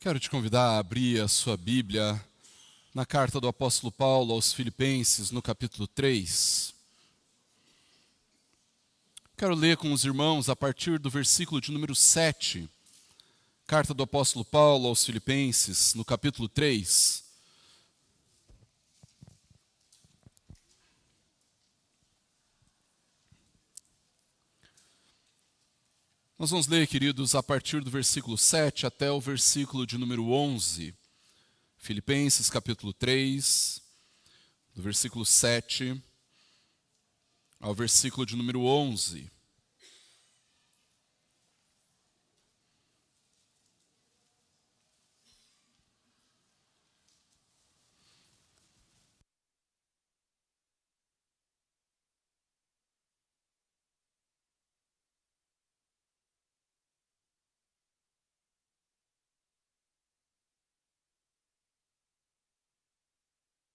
Quero te convidar a abrir a sua Bíblia na carta do apóstolo Paulo aos Filipenses, no capítulo 3. Quero ler com os irmãos a partir do versículo de número 7. Carta do apóstolo Paulo aos Filipenses, no capítulo 3. Nós vamos ler, queridos, a partir do versículo 7 até o versículo de número 11. Filipenses, capítulo 3, do versículo 7 ao versículo de número 11.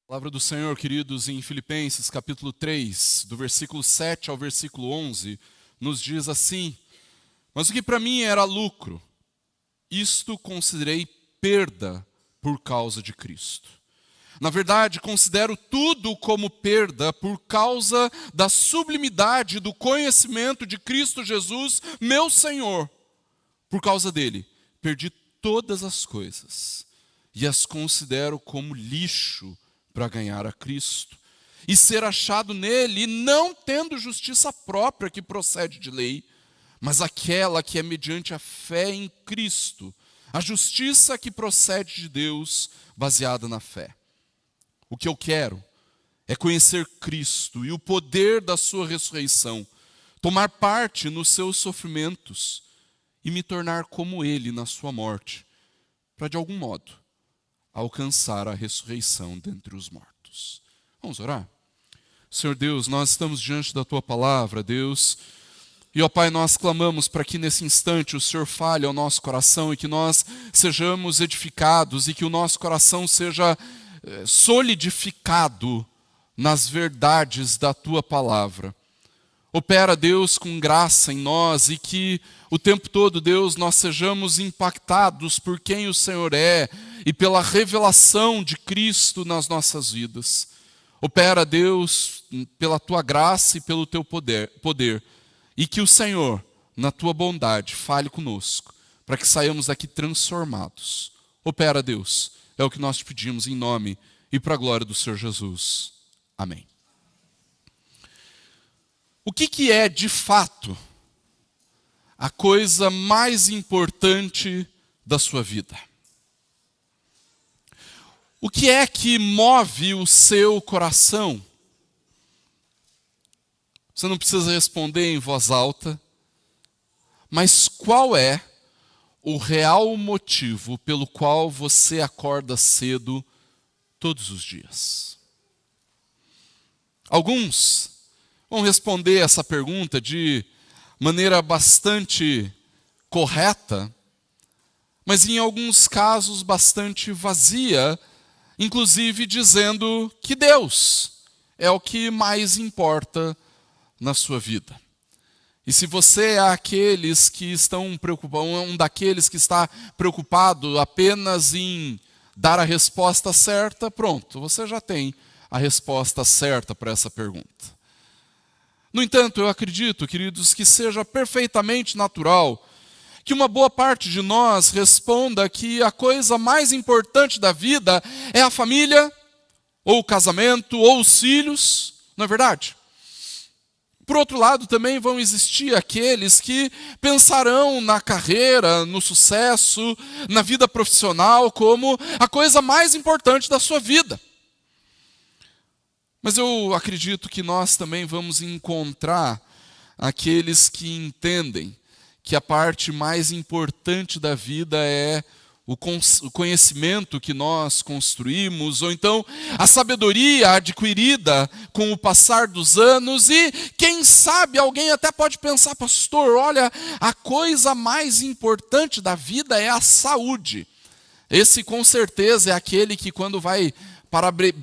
A palavra do Senhor, queridos, em Filipenses, capítulo 3, do versículo 7 ao versículo 11, nos diz assim: Mas o que para mim era lucro, isto considerei perda por causa de Cristo. Na verdade, considero tudo como perda por causa da sublimidade do conhecimento de Cristo Jesus, meu Senhor. Por causa dele, perdi todas as coisas e as considero como lixo para ganhar a Cristo e ser achado nele, não tendo justiça própria que procede de lei, mas aquela que é mediante a fé em Cristo, a justiça que procede de Deus, baseada na fé. O que eu quero é conhecer Cristo e o poder da sua ressurreição, tomar parte nos seus sofrimentos e me tornar como ele na sua morte, para de algum modo alcançar a ressurreição dentre os mortos. Vamos orar? Senhor Deus, nós estamos diante da Tua palavra, Deus, e ó Pai, nós clamamos para que nesse instante o Senhor fale ao nosso coração e que nós sejamos edificados e que o nosso coração seja solidificado nas verdades da Tua palavra. Opera, Deus, com graça em nós e que o tempo todo, Deus, nós sejamos impactados por quem o Senhor é e pela revelação de Cristo nas nossas vidas. Opera, Deus, pela Tua graça e pelo Teu poder, e que o Senhor, na Tua bondade, fale conosco, para que saiamos daqui transformados. Opera, Deus, é o que nós te pedimos em nome e para a glória do Senhor Jesus. Amém. O que é, de fato, a coisa mais importante da sua vida? O que é que move o seu coração? Você não precisa responder em voz alta, mas qual é o real motivo pelo qual você acorda cedo todos os dias? Alguns vão responder essa pergunta de maneira bastante correta, mas em alguns casos bastante vazia, inclusive dizendo que Deus é o que mais importa na sua vida. E se você é aqueles que estão preocupados, um daqueles que está preocupado apenas em dar a resposta certa, pronto, você já tem a resposta certa para essa pergunta. No entanto, eu acredito, queridos, que seja perfeitamente natural que uma boa parte de nós responda que a coisa mais importante da vida é a família, ou o casamento, ou os filhos, não é verdade? Por outro lado, também vão existir aqueles que pensarão na carreira, no sucesso, na vida profissional como a coisa mais importante da sua vida. Mas eu acredito que nós também vamos encontrar aqueles que entendem que a parte mais importante da vida é o conhecimento que nós construímos, ou então a sabedoria adquirida com o passar dos anos, e quem sabe alguém até pode pensar: pastor, olha, a coisa mais importante da vida é a saúde. Esse com certeza é aquele que quando vai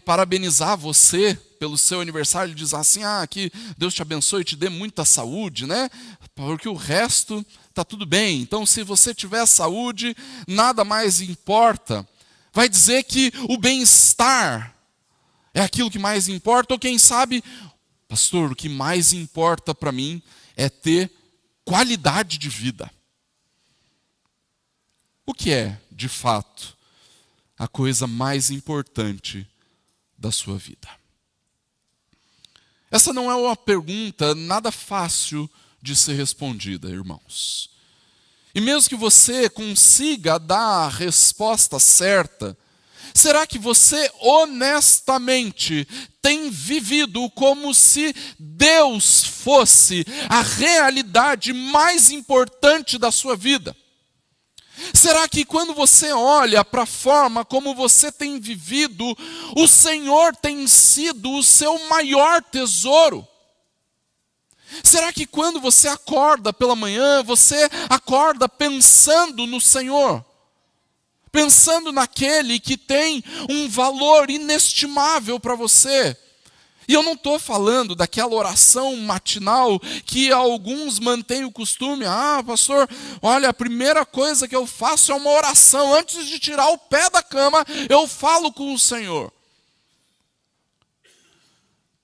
parabenizar você pelo seu aniversário, ele diz assim, que Deus te abençoe e te dê muita saúde, né? Porque o resto está tudo bem. Então, se você tiver saúde, nada mais importa. Vai dizer que o bem-estar é aquilo que mais importa, ou quem sabe, pastor, o que mais importa para mim é ter qualidade de vida. O que é, de fato, a coisa mais importante da sua vida? Essa não é uma pergunta nada fácil de ser respondida, irmãos. E mesmo que você consiga dar a resposta certa, será que você honestamente tem vivido como se Deus fosse a realidade mais importante da sua vida? Será que quando você olha para a forma como você tem vivido, o Senhor tem sido o seu maior tesouro? Será que quando você acorda pela manhã, você acorda pensando no Senhor? Pensando naquele que tem um valor inestimável para você? E eu não estou falando daquela oração matinal que alguns mantêm o costume. Pastor, olha, a primeira coisa que eu faço é uma oração. Antes de tirar o pé da cama, eu falo com o Senhor.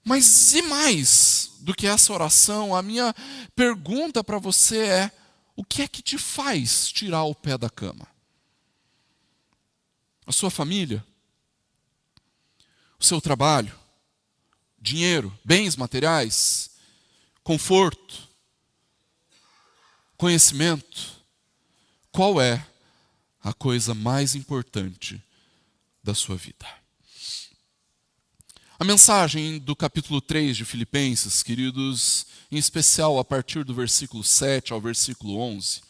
Mas e mais do que essa oração, a minha pergunta para você é: o que é que te faz tirar o pé da cama? A sua família? O seu trabalho? Dinheiro, bens materiais, conforto, conhecimento? Qual é a coisa mais importante da sua vida? A mensagem do capítulo 3 de Filipenses, queridos, em especial a partir do versículo 7 ao versículo 11,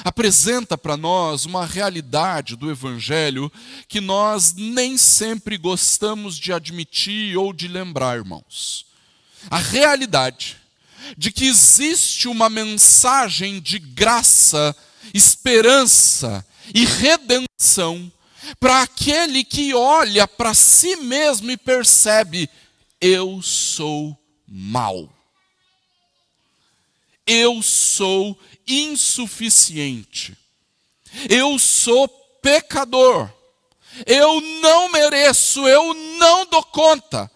apresenta para nós uma realidade do Evangelho que nós nem sempre gostamos de admitir ou de lembrar, irmãos. A realidade de que existe uma mensagem de graça, esperança e redenção para aquele que olha para si mesmo e percebe: eu sou mau. Eu sou insuficiente. Eu sou pecador. Eu não mereço, eu não dou conta.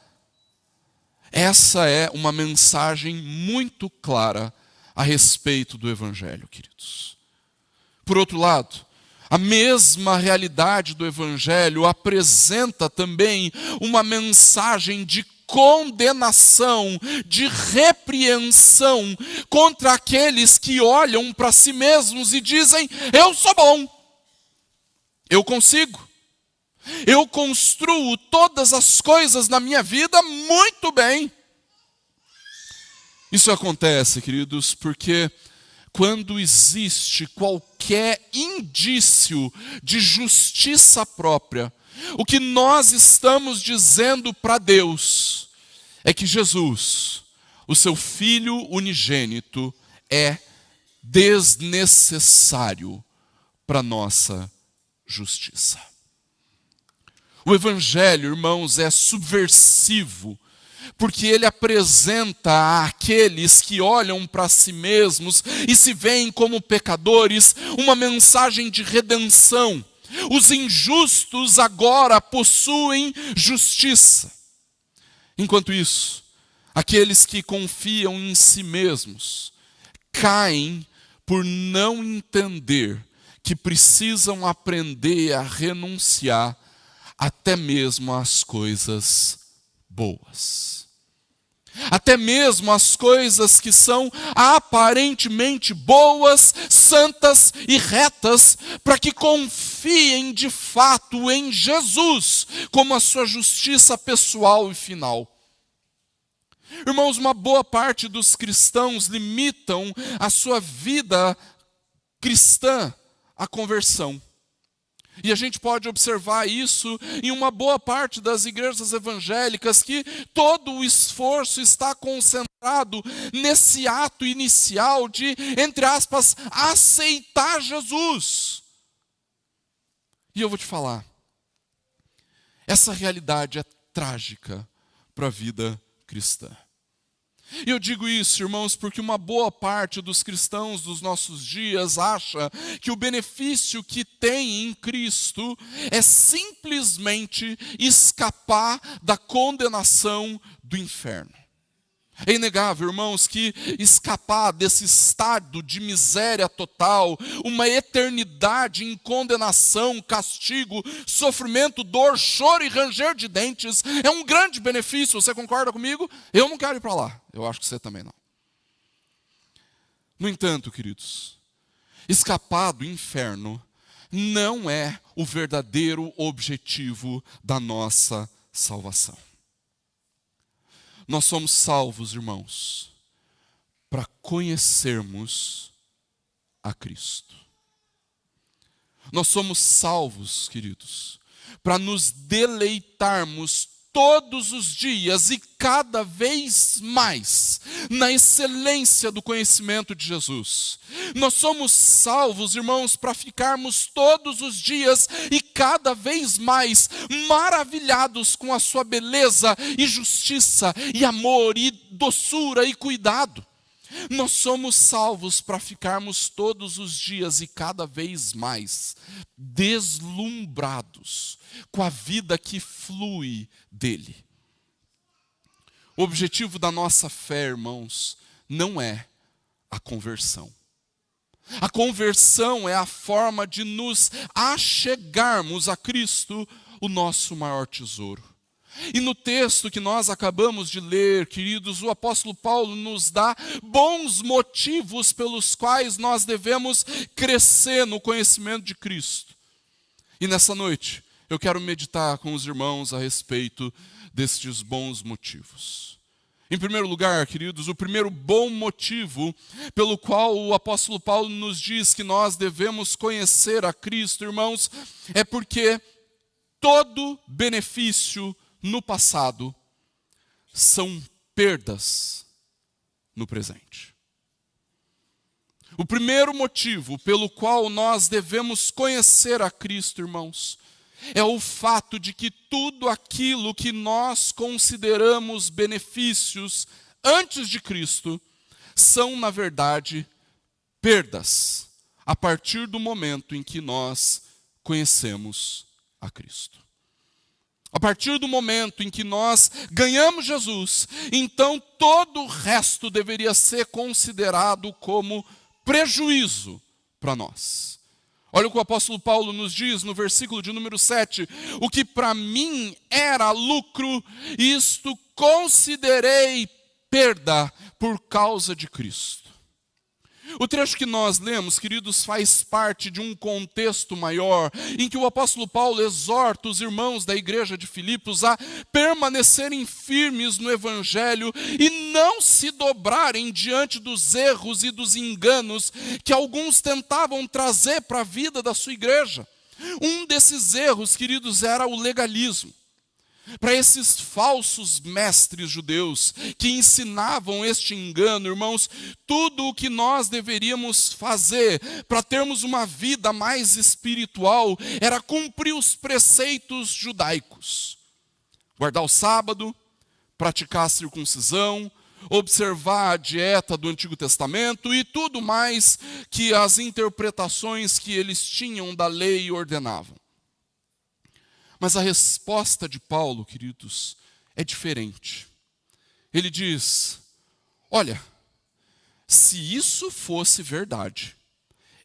Essa é uma mensagem muito clara a respeito do Evangelho, queridos. Por outro lado, a mesma realidade do Evangelho apresenta também uma mensagem de condenação, de repreensão contra aqueles que olham para si mesmos e dizem: eu sou bom, eu consigo, eu construo todas as coisas na minha vida muito bem. Isso acontece, queridos, porque quando existe qualquer indício de justiça própria, o que nós estamos dizendo para Deus é que Jesus, o seu Filho unigênito, é desnecessário para nossa justiça. O Evangelho, irmãos, é subversivo, porque ele apresenta àqueles que olham para si mesmos e se veem como pecadores uma mensagem de redenção. Os injustos agora possuem justiça. Enquanto isso, aqueles que confiam em si mesmos caem por não entender que precisam aprender a renunciar até mesmo às coisas boas. Até mesmo as coisas que são aparentemente boas, santas e retas, para que confiem de fato em Jesus como a sua justiça pessoal e final. Irmãos, uma boa parte dos cristãos limitam a sua vida cristã à conversão. E a gente pode observar isso em uma boa parte das igrejas evangélicas, que todo o esforço está concentrado nesse ato inicial de, entre aspas, aceitar Jesus. E eu vou te falar, essa realidade é trágica para a vida cristã. E eu digo isso, irmãos, porque uma boa parte dos cristãos dos nossos dias acha que o benefício que tem em Cristo é simplesmente escapar da condenação do inferno. É inegável, irmãos, que escapar desse estado de miséria total, uma eternidade em condenação, castigo, sofrimento, dor, choro e ranger de dentes, é um grande benefício. Você concorda comigo? Eu não quero ir para lá. Eu acho que você também não. No entanto, queridos, escapar do inferno não é o verdadeiro objetivo da nossa salvação. Nós somos salvos, irmãos, para conhecermos a Cristo. Nós somos salvos, queridos, para nos deleitarmos todos os dias e cada vez mais na excelência do conhecimento de Jesus. Nós somos salvos, irmãos, para ficarmos todos os dias e cada vez mais maravilhados com a sua beleza e justiça e amor e doçura e cuidado. Nós somos salvos para ficarmos todos os dias e cada vez mais deslumbrados com a vida que flui dele. O objetivo da nossa fé, irmãos, não é a conversão. A conversão é a forma de nos achegarmos a Cristo, o nosso maior tesouro. E no texto que nós acabamos de ler, queridos, o apóstolo Paulo nos dá bons motivos pelos quais nós devemos crescer no conhecimento de Cristo. E nessa noite, eu quero meditar com os irmãos a respeito destes bons motivos. Em primeiro lugar, queridos, o primeiro bom motivo pelo qual o apóstolo Paulo nos diz que nós devemos conhecer a Cristo, irmãos, é porque todo benefício no passado são perdas no presente. O primeiro motivo pelo qual nós devemos conhecer a Cristo, irmãos, é o fato de que tudo aquilo que nós consideramos benefícios antes de Cristo são, na verdade, perdas a partir do momento em que nós conhecemos a Cristo. A partir do momento em que nós ganhamos Jesus, então todo o resto deveria ser considerado como prejuízo para nós. Olha o que o apóstolo Paulo nos diz no versículo de número 7. O que para mim era lucro, isto considerei perda por causa de Cristo. O trecho que nós lemos, queridos, faz parte de um contexto maior, em que o apóstolo Paulo exorta os irmãos da igreja de Filipos a permanecerem firmes no evangelho e não se dobrarem diante dos erros e dos enganos que alguns tentavam trazer para a vida da sua igreja. Um desses erros, queridos, era o legalismo. Para esses falsos mestres judeus que ensinavam este engano, irmãos, tudo o que nós deveríamos fazer para termos uma vida mais espiritual era cumprir os preceitos judaicos. Guardar o sábado, praticar a circuncisão, observar a dieta do Antigo Testamento e tudo mais que as interpretações que eles tinham da lei ordenavam. Mas a resposta de Paulo, queridos, é diferente. Ele diz: olha, se isso fosse verdade,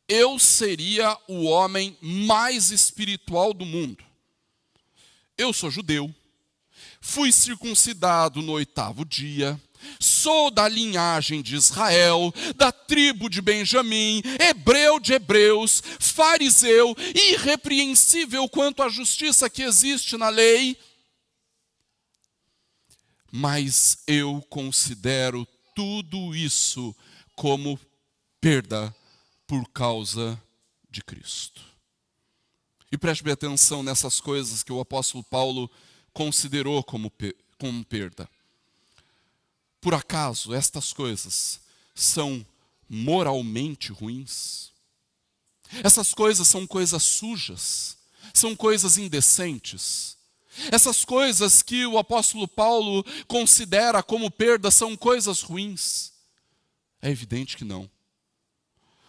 eu seria o homem mais espiritual do mundo. Eu sou judeu, fui circuncidado no 8º dia, sou da linhagem de Israel, da tribo de Benjamim, hebreu de hebreus, fariseu, irrepreensível quanto à justiça que existe na lei. Mas eu considero tudo isso como perda por causa de Cristo. E preste bem atenção nessas coisas que o apóstolo Paulo considerou como perda. Por acaso estas coisas são moralmente ruins? Essas coisas são coisas sujas? São coisas indecentes? Essas coisas que o apóstolo Paulo considera como perda são coisas ruins? É evidente que não.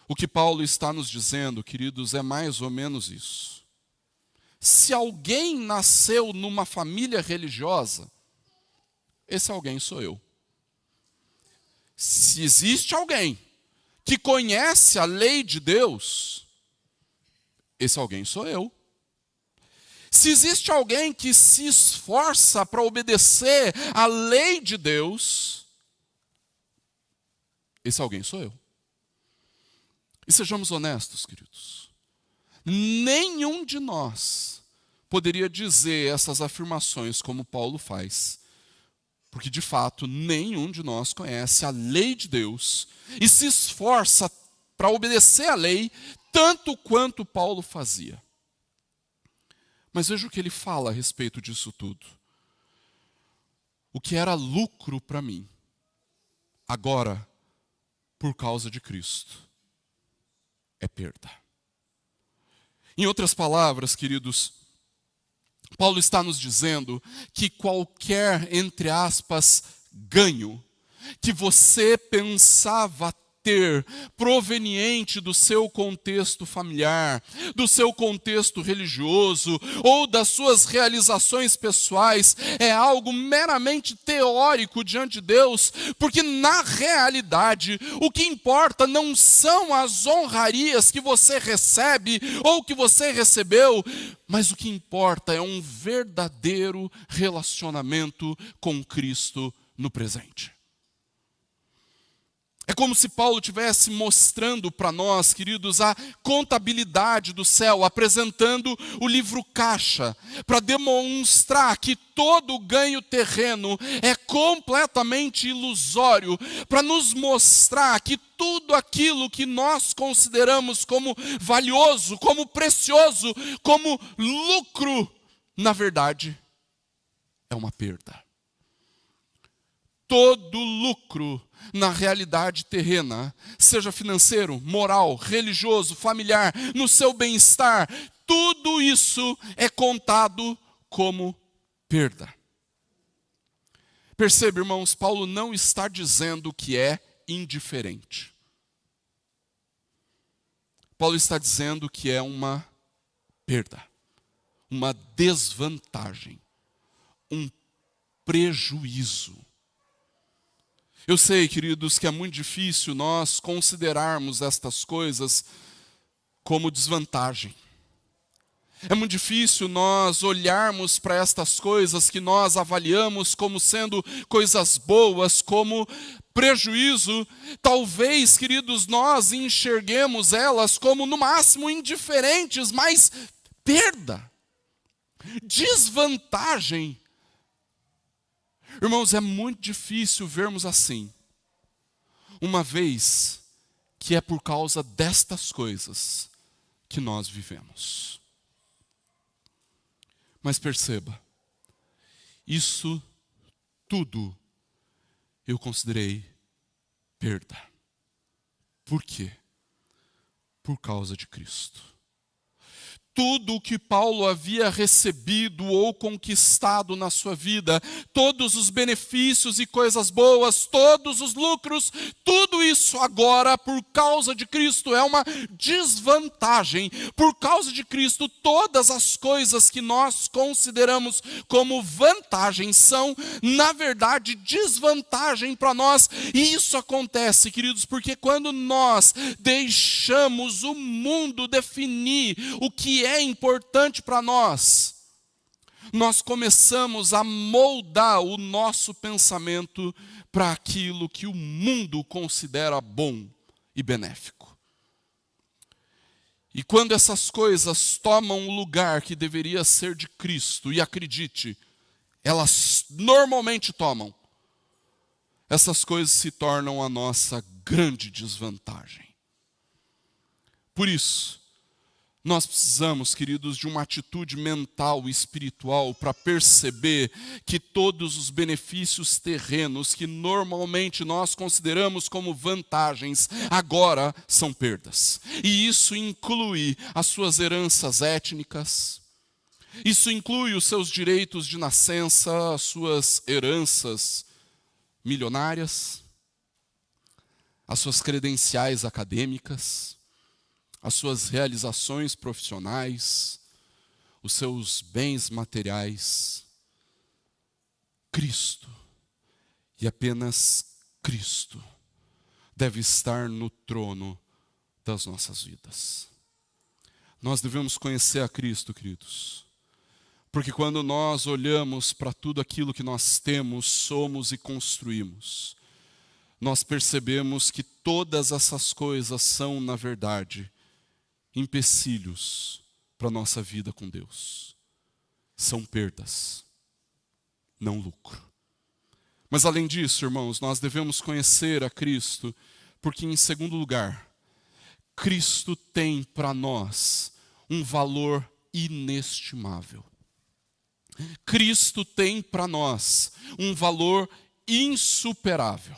O que Paulo está nos dizendo, queridos, é mais ou menos isso. Se alguém nasceu numa família religiosa, esse alguém sou eu. Se existe alguém que conhece a lei de Deus, esse alguém sou eu. Se existe alguém que se esforça para obedecer a lei de Deus, esse alguém sou eu. E sejamos honestos, queridos. Nenhum de nós poderia dizer essas afirmações como Paulo faz, porque de fato nenhum de nós conhece a lei de Deus e se esforça para obedecer a lei tanto quanto Paulo fazia. Mas veja o que ele fala a respeito disso tudo. O que era lucro para mim, agora, por causa de Cristo, é perda. Em outras palavras, queridos, Paulo está nos dizendo que qualquer, entre aspas, ganho que você pensava ter proveniente do seu contexto familiar, do seu contexto religioso ou das suas realizações pessoais é algo meramente teórico diante de Deus, porque na realidade o que importa não são as honrarias que você recebe ou que você recebeu, mas o que importa é um verdadeiro relacionamento com Cristo no presente. É como se Paulo estivesse mostrando para nós, queridos, a contabilidade do céu, apresentando o livro caixa, para demonstrar que todo ganho terreno é completamente ilusório, para nos mostrar que tudo aquilo que nós consideramos como valioso, como precioso, como lucro, na verdade, é uma perda. Todo lucro na realidade terrena, seja financeiro, moral, religioso, familiar, no seu bem-estar, tudo isso é contado como perda. Perceba, irmãos, Paulo não está dizendo que é indiferente. Paulo está dizendo que é uma perda, uma desvantagem, um prejuízo. Eu sei, queridos, que é muito difícil nós considerarmos estas coisas como desvantagem. É muito difícil nós olharmos para estas coisas que nós avaliamos como sendo coisas boas, como prejuízo. Talvez, queridos, nós enxerguemos elas como no máximo indiferentes, mas perda, desvantagem. Irmãos, é muito difícil vermos assim, uma vez que é por causa destas coisas que nós vivemos. Mas perceba, isso tudo eu considerei perda. Por quê? Por causa de Cristo. Tudo o que Paulo havia recebido ou conquistado na sua vida, todos os benefícios e coisas boas, todos os lucros, tudo isso agora, por causa de Cristo, é uma desvantagem. Por causa de Cristo, todas as coisas que nós consideramos como vantagem são, na verdade, desvantagem para nós. E isso acontece, queridos, porque quando nós deixamos o mundo definir o que é importante para nós, nós começamos a moldar o nosso pensamento para aquilo que o mundo considera bom e benéfico. E quando essas coisas tomam o lugar que deveria ser de Cristo, e acredite, elas normalmente tomam, essas coisas se tornam a nossa grande desvantagem. Por isso, nós precisamos, queridos, de uma atitude mental e espiritual para perceber que todos os benefícios terrenos que normalmente nós consideramos como vantagens, agora são perdas. E isso inclui as suas heranças étnicas, Isso inclui os seus direitos de nascença, as suas heranças milionárias, as suas credenciais acadêmicas, as suas realizações profissionais, os seus bens materiais. Cristo, e apenas Cristo, deve estar no trono das nossas vidas. Nós devemos conhecer a Cristo, queridos, porque quando nós olhamos para tudo aquilo que nós temos, somos e construímos, nós percebemos que todas essas coisas são, na verdade, empecilhos para a nossa vida com Deus. São perdas, não lucro. Mas além disso, irmãos, nós devemos conhecer a Cristo, porque em segundo lugar, Cristo tem para nós um valor inestimável. Cristo tem para nós um valor insuperável.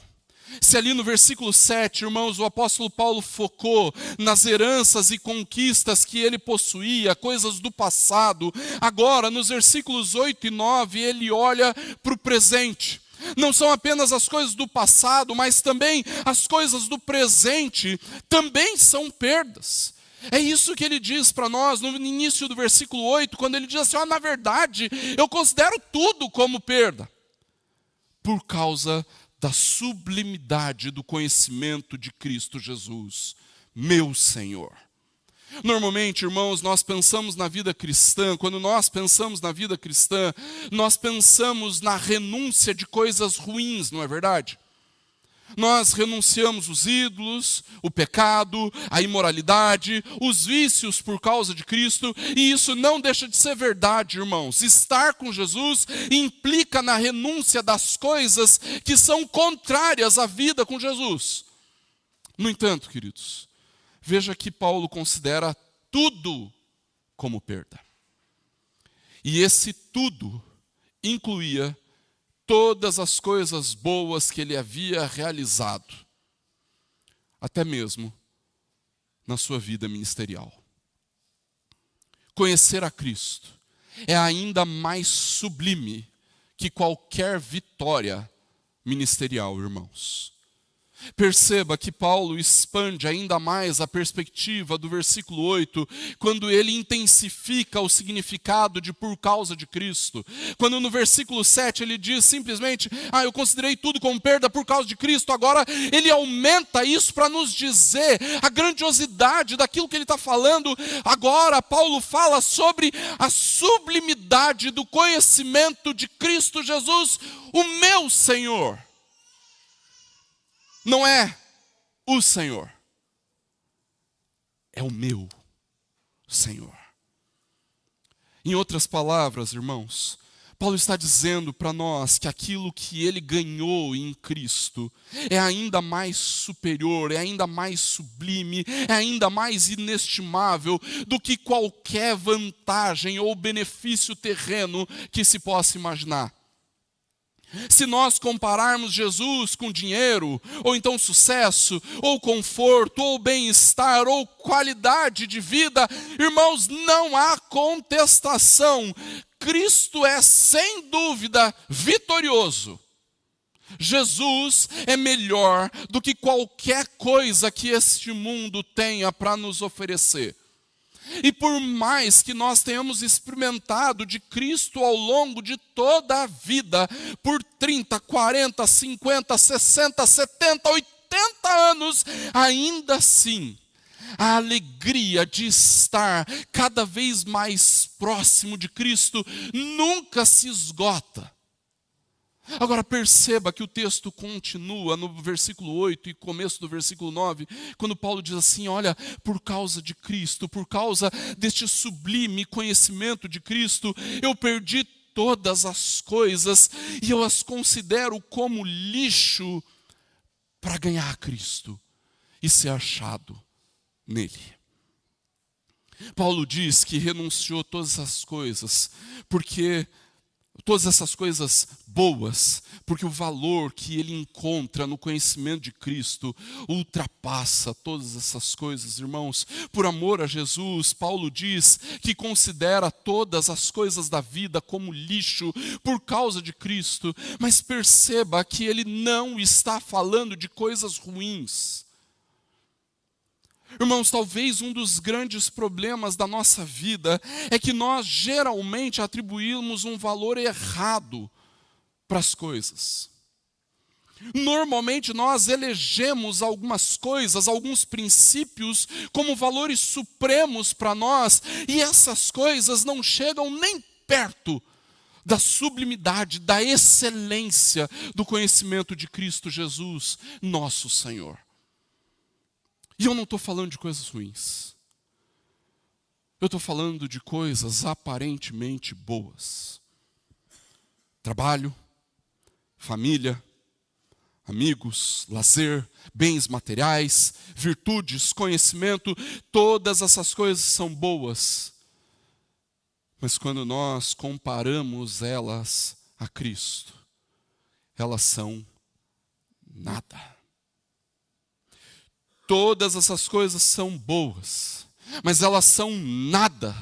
Se ali no versículo 7, irmãos, o apóstolo Paulo focou nas heranças e conquistas que ele possuía, coisas do passado, agora nos versículos 8 e 9 ele olha para o presente. Não são apenas as coisas do passado, mas também as coisas do presente também são perdas. É isso que ele diz para nós no início do versículo 8, quando ele diz assim, na verdade, eu considero tudo como perda, por causa da sublimidade do conhecimento de Cristo Jesus, meu Senhor. Normalmente, irmãos, nós pensamos na vida cristã, quando nós pensamos na vida cristã, nós pensamos na renúncia de coisas ruins, não é verdade? Nós renunciamos os ídolos, o pecado, a imoralidade, os vícios por causa de Cristo, e isso não deixa de ser verdade, irmãos. Estar com Jesus implica na renúncia das coisas que são contrárias à vida com Jesus. No entanto, queridos, veja que Paulo considera tudo como perda. E esse tudo incluía todas as coisas boas que ele havia realizado, até mesmo na sua vida ministerial. Conhecer a Cristo é ainda mais sublime que qualquer vitória ministerial, irmãos. Perceba que Paulo expande ainda mais a perspectiva do versículo 8, quando ele intensifica o significado de por causa de Cristo. Quando no versículo 7 ele diz simplesmente, eu considerei tudo como perda por causa de Cristo, agora ele aumenta isso para nos dizer a grandiosidade daquilo que ele está falando. Agora Paulo fala sobre a sublimidade do conhecimento de Cristo Jesus, o meu Senhor. Não é o Senhor, é o meu Senhor. Em outras palavras, irmãos, Paulo está dizendo para nós que aquilo que ele ganhou em Cristo é ainda mais superior, é ainda mais sublime, é ainda mais inestimável do que qualquer vantagem ou benefício terreno que se possa imaginar. Se nós compararmos Jesus com dinheiro, ou então sucesso, ou conforto, ou bem-estar, ou qualidade de vida, irmãos, não há contestação. Cristo é sem dúvida vitorioso. Jesus é melhor do que qualquer coisa que este mundo tenha para nos oferecer. E por mais que nós tenhamos experimentado de Cristo ao longo de toda a vida, por 30, 40, 50, 60, 70, 80 anos, ainda assim, a alegria de estar cada vez mais próximo de Cristo nunca se esgota. Agora perceba que o texto continua no versículo 8 e começo do versículo 9, quando Paulo diz assim, olha, por causa de Cristo, por causa deste sublime conhecimento de Cristo, eu perdi todas as coisas e eu as considero como lixo para ganhar Cristo e ser achado nele. Paulo diz que renunciou todas as coisas, porque todas essas coisas boas, porque o valor que ele encontra no conhecimento de Cristo ultrapassa todas essas coisas, irmãos. Por amor a Jesus, Paulo diz que considera todas as coisas da vida como lixo por causa de Cristo, mas perceba que ele não está falando de coisas ruins. Irmãos, talvez um dos grandes problemas da nossa vida é que nós geralmente atribuímos um valor errado para as coisas. Normalmente nós elegemos algumas coisas, alguns princípios como valores supremos para nós, e essas coisas não chegam nem perto da sublimidade, da excelência do conhecimento de Cristo Jesus, nosso Senhor. E eu não estou falando de coisas ruins. Eu estou falando de coisas aparentemente boas. Trabalho, família, amigos, lazer, bens materiais, virtudes, conhecimento, todas essas coisas são boas. Mas quando nós comparamos elas a Cristo, elas são nada. Todas essas coisas são boas, mas elas são nada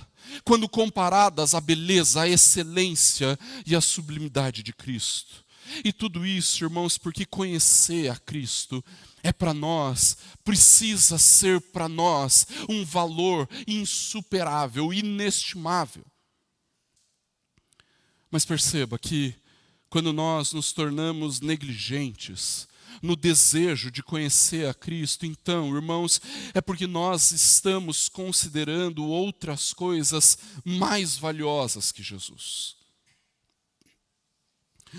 quando comparadas à beleza, à excelência e à sublimidade de Cristo. E tudo isso, irmãos, porque conhecer a Cristo é para nós, precisa ser para nós um valor insuperável, inestimável. Mas perceba que quando nós nos tornamos negligentes no desejo de conhecer a Cristo, então, irmãos, é porque nós estamos considerando outras coisas mais valiosas que Jesus.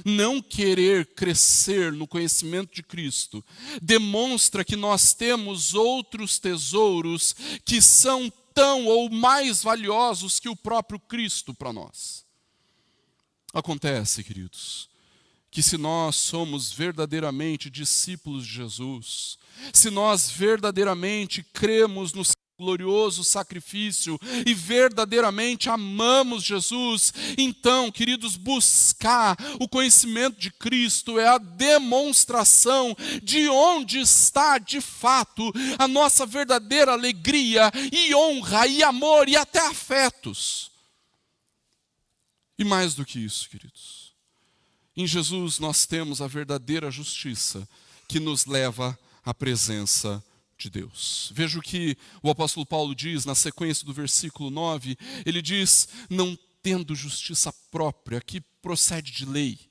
Não querer crescer no conhecimento de Cristo demonstra que nós temos outros tesouros que são tão ou mais valiosos que o próprio Cristo para nós. Acontece, queridos, que se nós somos verdadeiramente discípulos de Jesus, se nós verdadeiramente cremos no seu glorioso sacrifício e verdadeiramente amamos Jesus, então, queridos, buscar o conhecimento de Cristo é a demonstração de onde está de fato a nossa verdadeira alegria e honra e amor e até afetos. E mais do que isso, queridos, em Jesus nós temos a verdadeira justiça que nos leva à presença de Deus. Veja o que o apóstolo Paulo diz na sequência do versículo 9. Ele diz: não tendo justiça própria que procede de lei,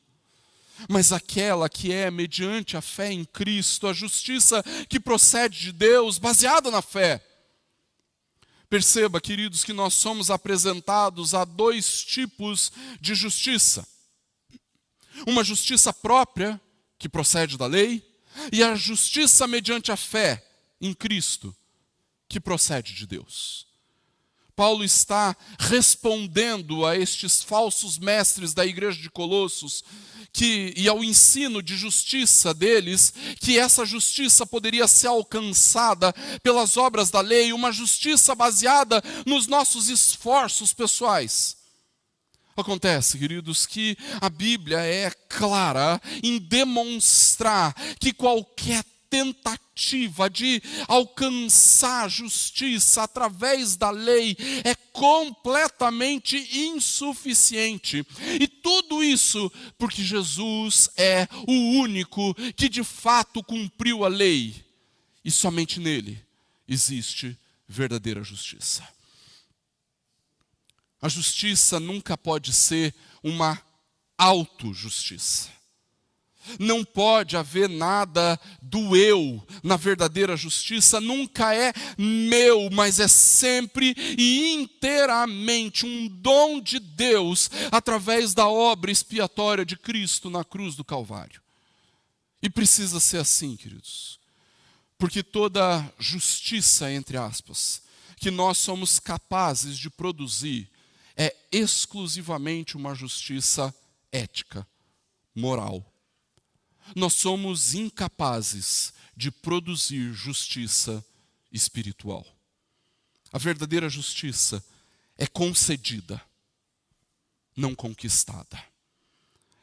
mas aquela que é mediante a fé em Cristo, a justiça que procede de Deus, baseada na fé. Perceba, queridos, que nós somos apresentados a dois tipos de justiça. Uma justiça própria, que procede da lei, e a justiça mediante a fé em Cristo, que procede de Deus. Paulo está respondendo a estes falsos mestres da igreja de Colossos, e ao ensino de justiça deles, que essa justiça poderia ser alcançada pelas obras da lei, uma justiça baseada nos nossos esforços pessoais. Acontece, queridos, que a Bíblia é clara em demonstrar que qualquer tentativa de alcançar justiça através da lei é completamente insuficiente. E tudo isso porque Jesus é o único que de fato cumpriu a lei. E somente nele existe verdadeira justiça. A justiça nunca pode ser uma autojustiça. Não pode haver nada do eu na verdadeira justiça, nunca é meu, mas é sempre e inteiramente um dom de Deus através da obra expiatória de Cristo na cruz do Calvário. E precisa ser assim, queridos, porque toda justiça, entre aspas, que nós somos capazes de produzir é exclusivamente uma justiça ética, moral. Nós somos incapazes de produzir justiça espiritual. A verdadeira justiça é concedida, não conquistada.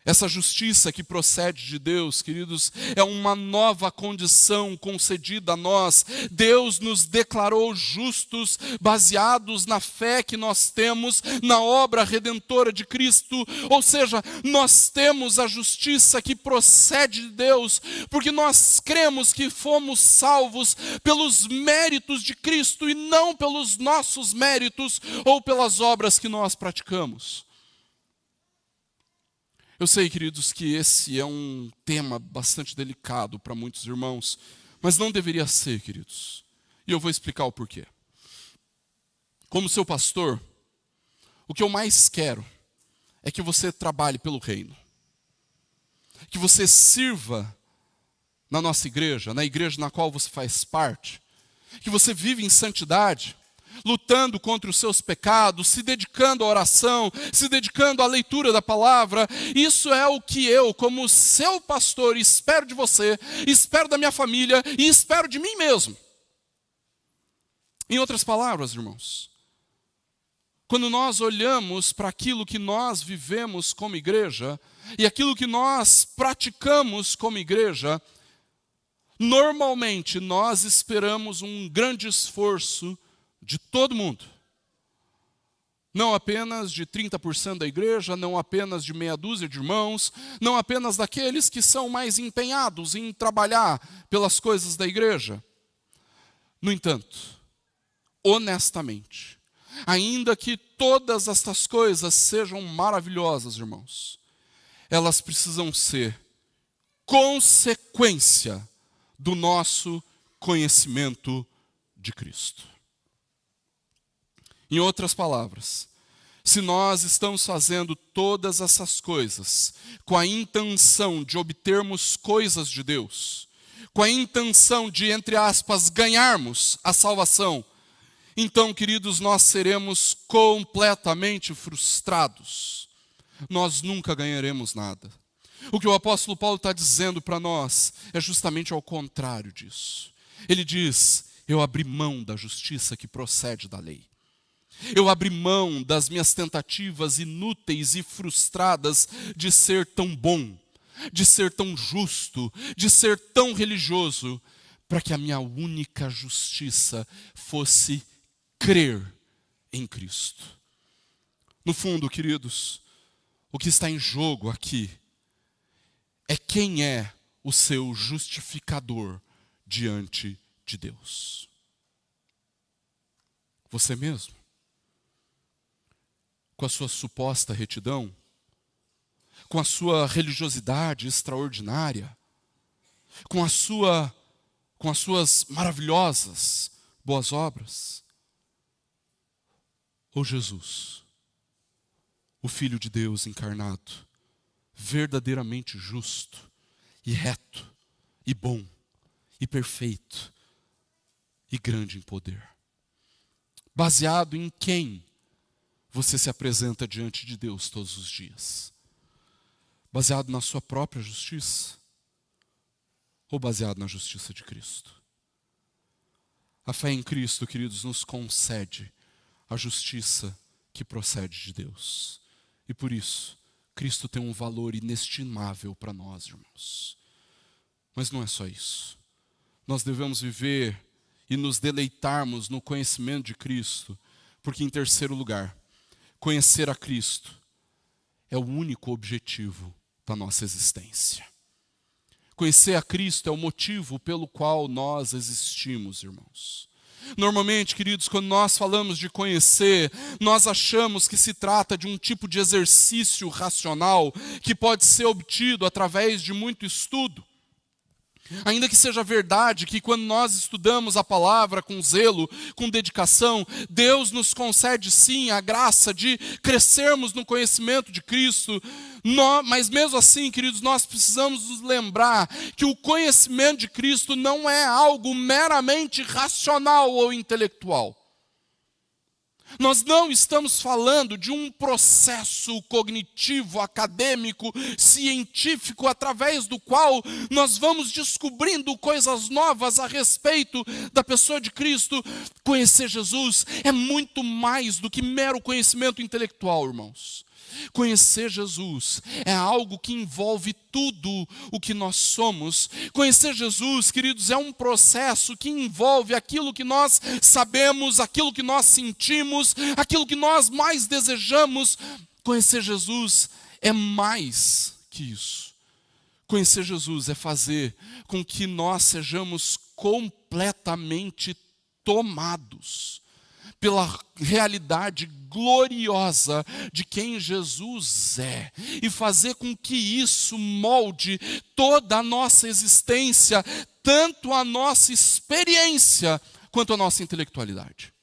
Essa justiça que procede de Deus, queridos, é uma nova condição concedida a nós. Deus nos declarou justos, baseados na fé que nós temos na obra redentora de Cristo. Ou seja, nós temos a justiça que procede de Deus, porque nós cremos que fomos salvos pelos méritos de Cristo e não pelos nossos méritos ou pelas obras que nós praticamos. Eu sei, queridos, que esse é um tema bastante delicado para muitos irmãos, mas não deveria ser, queridos. E eu vou explicar o porquê. Como seu pastor, o que eu mais quero é que você trabalhe pelo reino. Que você sirva na nossa igreja, na igreja na qual você faz parte. Que você vive em santidade, lutando contra os seus pecados, se dedicando à oração, se dedicando à leitura da palavra. Isso é o que eu, como seu pastor, espero de você, espero da minha família e espero de mim mesmo. Em outras palavras, irmãos, quando nós olhamos para aquilo que nós vivemos como igreja e aquilo que nós praticamos como igreja, normalmente nós esperamos um grande esforço de todo mundo. Não apenas de 30% da igreja, não apenas de meia dúzia de irmãos, não apenas daqueles que são mais empenhados em trabalhar pelas coisas da igreja. No entanto, honestamente, ainda que todas estas coisas sejam maravilhosas, irmãos, elas precisam ser consequência do nosso conhecimento de Cristo. Em outras palavras, se nós estamos fazendo todas essas coisas com a intenção de obtermos coisas de Deus, com a intenção de, entre aspas, ganharmos a salvação, então, queridos, nós seremos completamente frustrados. Nós nunca ganharemos nada. O que o apóstolo Paulo está dizendo para nós é justamente ao contrário disso. Ele diz: eu abri mão da justiça que procede da lei. Eu abri mão das minhas tentativas inúteis e frustradas de ser tão bom, de ser tão justo, de ser tão religioso, para que a minha única justiça fosse crer em Cristo. No fundo, queridos, o que está em jogo aqui é quem é o seu justificador diante de Deus. Você mesmo? Com a sua suposta retidão, com a sua religiosidade extraordinária, com as suas maravilhosas boas obras, ou Jesus, o Filho de Deus encarnado, verdadeiramente justo e reto e bom e perfeito e grande em poder, baseado em quem você se apresenta diante de Deus todos os dias? Baseado na sua própria justiça? Ou baseado na justiça de Cristo? A fé em Cristo, queridos, nos concede a justiça que procede de Deus. E por isso, Cristo tem um valor inestimável para nós, irmãos. Mas não é só isso. Nós devemos viver e nos deleitarmos no conhecimento de Cristo, porque, em terceiro lugar, conhecer a Cristo é o único objetivo da nossa existência. Conhecer a Cristo é o motivo pelo qual nós existimos, irmãos. Normalmente, queridos, quando nós falamos de conhecer, nós achamos que se trata de um tipo de exercício racional que pode ser obtido através de muito estudo. Ainda que seja verdade que quando nós estudamos a palavra com zelo, com dedicação, Deus nos concede sim a graça de crescermos no conhecimento de Cristo, mas mesmo assim, queridos, nós precisamos nos lembrar que o conhecimento de Cristo não é algo meramente racional ou intelectual. Nós não estamos falando de um processo cognitivo, acadêmico, científico, através do qual nós vamos descobrindo coisas novas a respeito da pessoa de Cristo. Conhecer Jesus é muito mais do que mero conhecimento intelectual, irmãos. Conhecer Jesus é algo que envolve tudo o que nós somos. Conhecer Jesus, queridos, é um processo que envolve aquilo que nós sabemos, aquilo que nós sentimos, aquilo que nós mais desejamos. Conhecer Jesus é mais que isso. Conhecer Jesus é fazer com que nós sejamos completamente tomados pela realidade gloriosa de quem Jesus é, e fazer com que isso molde toda a nossa existência, tanto a nossa experiência quanto a nossa intelectualidade.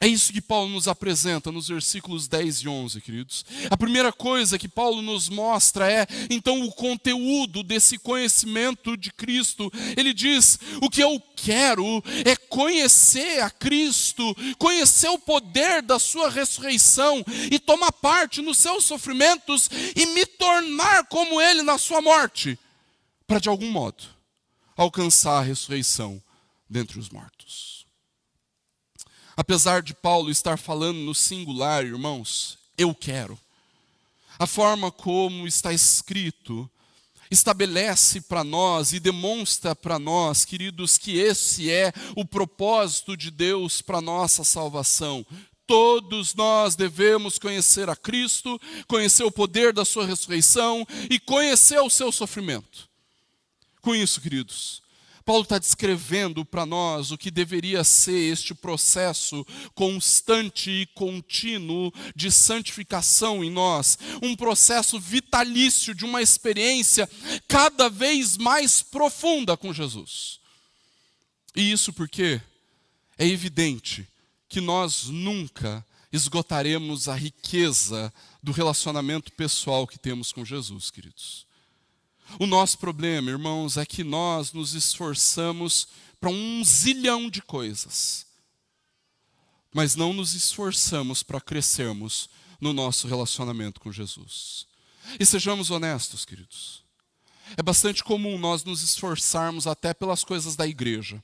É isso que Paulo nos apresenta nos versículos 10 e 11, queridos. A primeira coisa que Paulo nos mostra é, então, o conteúdo desse conhecimento de Cristo. Ele diz, o que eu quero é conhecer a Cristo, conhecer o poder da sua ressurreição e tomar parte nos seus sofrimentos e me tornar como Ele na sua morte, para de algum modo alcançar a ressurreição dentre os mortos. Apesar de Paulo estar falando no singular, irmãos, eu quero. A forma como está escrito estabelece para nós e demonstra para nós, queridos, que esse é o propósito de Deus para a nossa salvação. Todos nós devemos conhecer a Cristo, conhecer o poder da sua ressurreição e conhecer o seu sofrimento. Com isso, queridos, Paulo está descrevendo para nós o que deveria ser este processo constante e contínuo de santificação em nós. Um processo vitalício de uma experiência cada vez mais profunda com Jesus. E isso porque é evidente que nós nunca esgotaremos a riqueza do relacionamento pessoal que temos com Jesus, queridos. O nosso problema, irmãos, é que nós nos esforçamos para um zilhão de coisas, mas não nos esforçamos para crescermos no nosso relacionamento com Jesus. E sejamos honestos, queridos, é bastante comum nós nos esforçarmos até pelas coisas da igreja.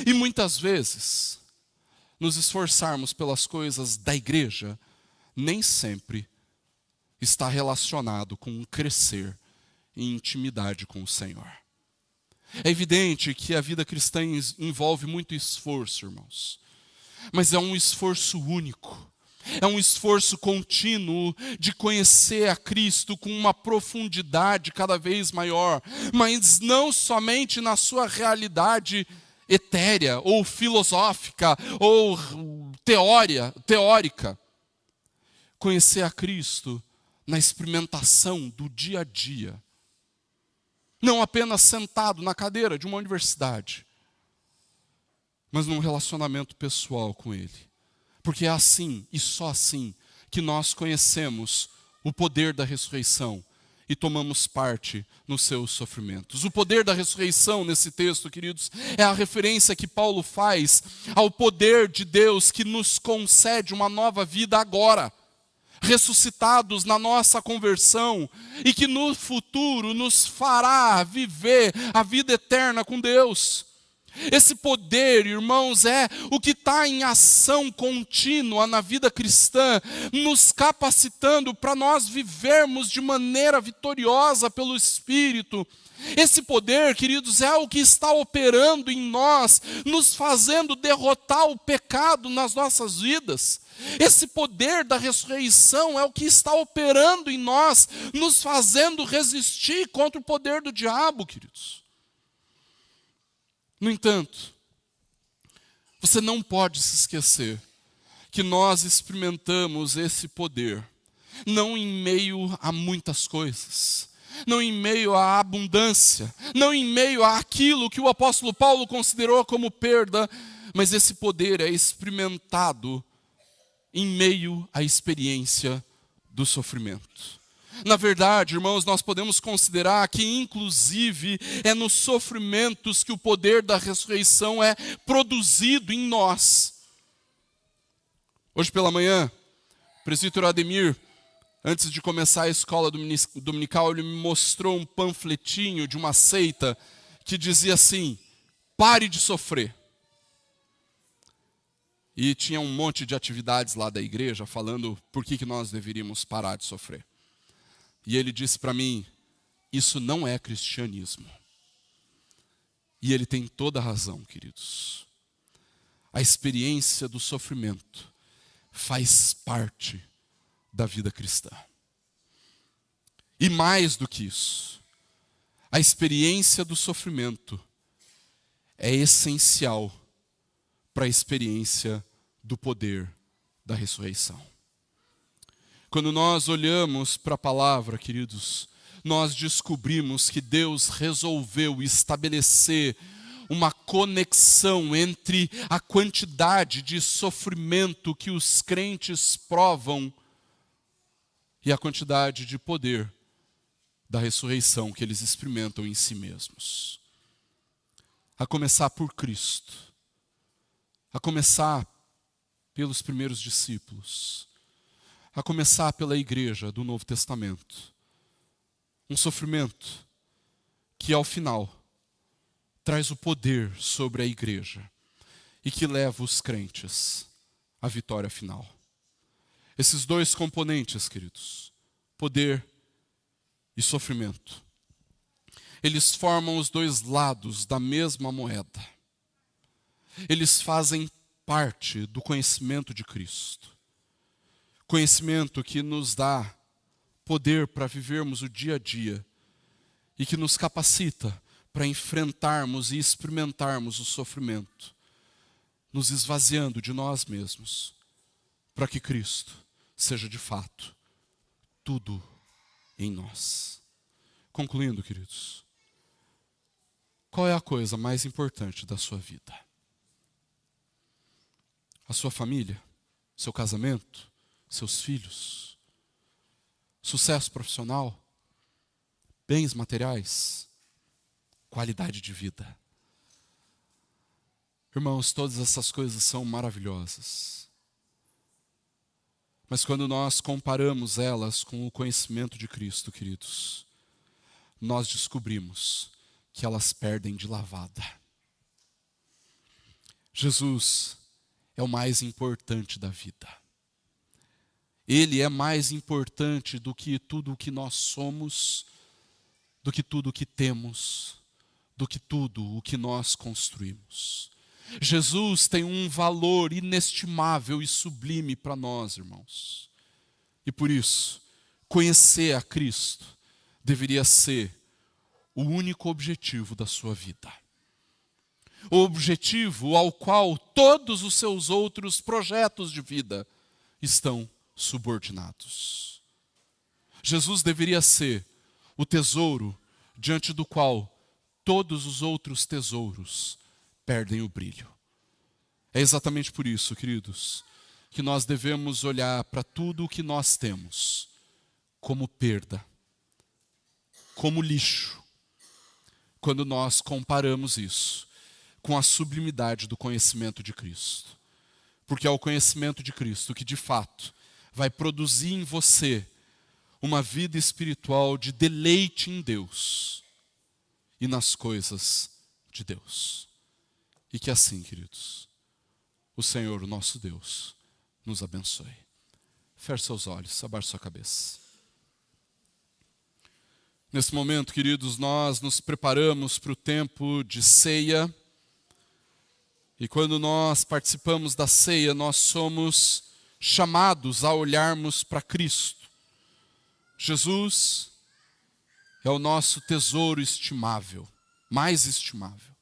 E muitas vezes, nos esforçarmos pelas coisas da igreja, nem sempre está relacionado com um crescer em intimidade com o Senhor. É evidente que a vida cristã envolve muito esforço, irmãos. Mas é um esforço único. É um esforço contínuo de conhecer a Cristo com uma profundidade cada vez maior. Mas não somente na sua realidade etérea, ou filosófica, ou teórica. Conhecer a Cristo na experimentação do dia a dia. Não apenas sentado na cadeira de uma universidade, mas num relacionamento pessoal com Ele. Porque é assim, e só assim, que nós conhecemos o poder da ressurreição e tomamos parte nos seus sofrimentos. O poder da ressurreição nesse texto, queridos, é a referência que Paulo faz ao poder de Deus que nos concede uma nova vida agora, ressuscitados na nossa conversão e que no futuro nos fará viver a vida eterna com Deus. Esse poder, irmãos, é o que está em ação contínua na vida cristã, nos capacitando para nós vivermos de maneira vitoriosa pelo Espírito. Esse poder, queridos, é o que está operando em nós, nos fazendo derrotar o pecado nas nossas vidas. Esse poder da ressurreição é o que está operando em nós, nos fazendo resistir contra o poder do diabo, queridos. No entanto, você não pode se esquecer que nós experimentamos esse poder, não em meio a muitas coisas, não em meio à abundância, não em meio àquilo que o apóstolo Paulo considerou como perda, mas esse poder é experimentado em meio à experiência do sofrimento. Na verdade, irmãos, nós podemos considerar que inclusive é nos sofrimentos que o poder da ressurreição é produzido em nós. Hoje pela manhã, o presbítero Ademir, antes de começar a escola dominical, ele me mostrou um panfletinho de uma seita que dizia assim: pare de sofrer. E tinha um monte de atividades lá da igreja falando por que nós deveríamos parar de sofrer. E ele disse para mim, isso não é cristianismo. E ele tem toda a razão, queridos. A experiência do sofrimento faz parte da vida cristã. E mais do que isso, a experiência do sofrimento é essencial para a experiência do poder da ressurreição. Quando nós olhamos para a palavra, queridos, nós descobrimos que Deus resolveu estabelecer uma conexão entre a quantidade de sofrimento que os crentes provam e a quantidade de poder da ressurreição que eles experimentam em si mesmos. A começar por Cristo, a começar pelos primeiros discípulos, a começar pela igreja do Novo Testamento. Um sofrimento que ao final traz o poder sobre a igreja e que leva os crentes à vitória final. Esses dois componentes, queridos, poder e sofrimento, eles formam os dois lados da mesma moeda. Eles fazem parte do conhecimento de Cristo. Conhecimento que nos dá poder para vivermos o dia a dia e que nos capacita para enfrentarmos e experimentarmos o sofrimento, nos esvaziando de nós mesmos, para que Cristo seja de fato tudo em nós. Concluindo, queridos, qual é a coisa mais importante da sua vida? A sua família? Seu casamento? Seus filhos? Sucesso profissional? Bens materiais? Qualidade de vida? Irmãos, todas essas coisas são maravilhosas. Mas quando nós comparamos elas com o conhecimento de Cristo, queridos, nós descobrimos que elas perdem de lavada. Jesus é o mais importante da vida. Ele é mais importante do que tudo o que nós somos, do que tudo o que temos, do que tudo o que nós construímos. Jesus tem um valor inestimável e sublime para nós, irmãos. E por isso, conhecer a Cristo deveria ser o único objetivo da sua vida. O objetivo ao qual todos os seus outros projetos de vida estão subordinados. Jesus deveria ser o tesouro diante do qual todos os outros tesouros perdem o brilho. É exatamente por isso, queridos, que nós devemos olhar para tudo o que nós temos como perda, como lixo, quando nós comparamos isso com a sublimidade do conhecimento de Cristo. Porque é o conhecimento de Cristo que, de fato, vai produzir em você uma vida espiritual de deleite em Deus e nas coisas de Deus. E que assim, queridos, o Senhor, o nosso Deus, nos abençoe. Feche seus olhos, abaixe sua cabeça. Nesse momento, queridos, nós nos preparamos para o tempo de ceia. E quando nós participamos da ceia, nós somos chamados a olharmos para Cristo. Jesus é o nosso tesouro estimável, mais estimável.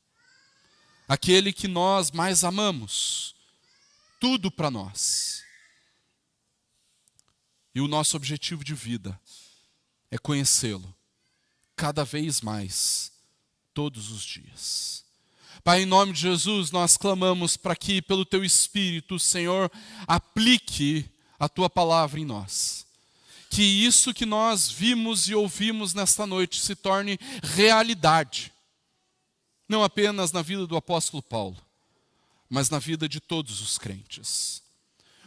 Aquele que nós mais amamos, tudo para nós. E o nosso objetivo de vida é conhecê-lo cada vez mais, todos os dias. Pai, em nome de Jesus, nós clamamos para que, pelo Teu Espírito, o Senhor aplique a Tua palavra em nós. Que isso que nós vimos e ouvimos nesta noite se torne realidade. Não apenas na vida do apóstolo Paulo, mas na vida de todos os crentes.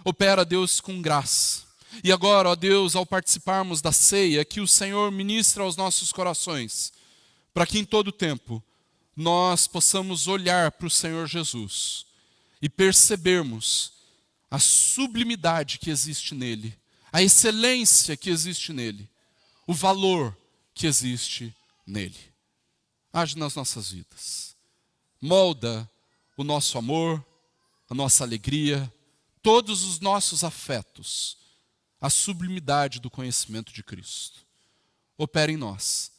Opera, Deus, com graça. E agora, ó Deus, ao participarmos da ceia, que o Senhor ministre aos nossos corações, para que em todo tempo nós possamos olhar para o Senhor Jesus e percebermos a sublimidade que existe nele, a excelência que existe nele, o valor que existe nele. Age nas nossas vidas. Molda o nosso amor, a nossa alegria, todos os nossos afetos, a sublimidade do conhecimento de Cristo. Opera em nós,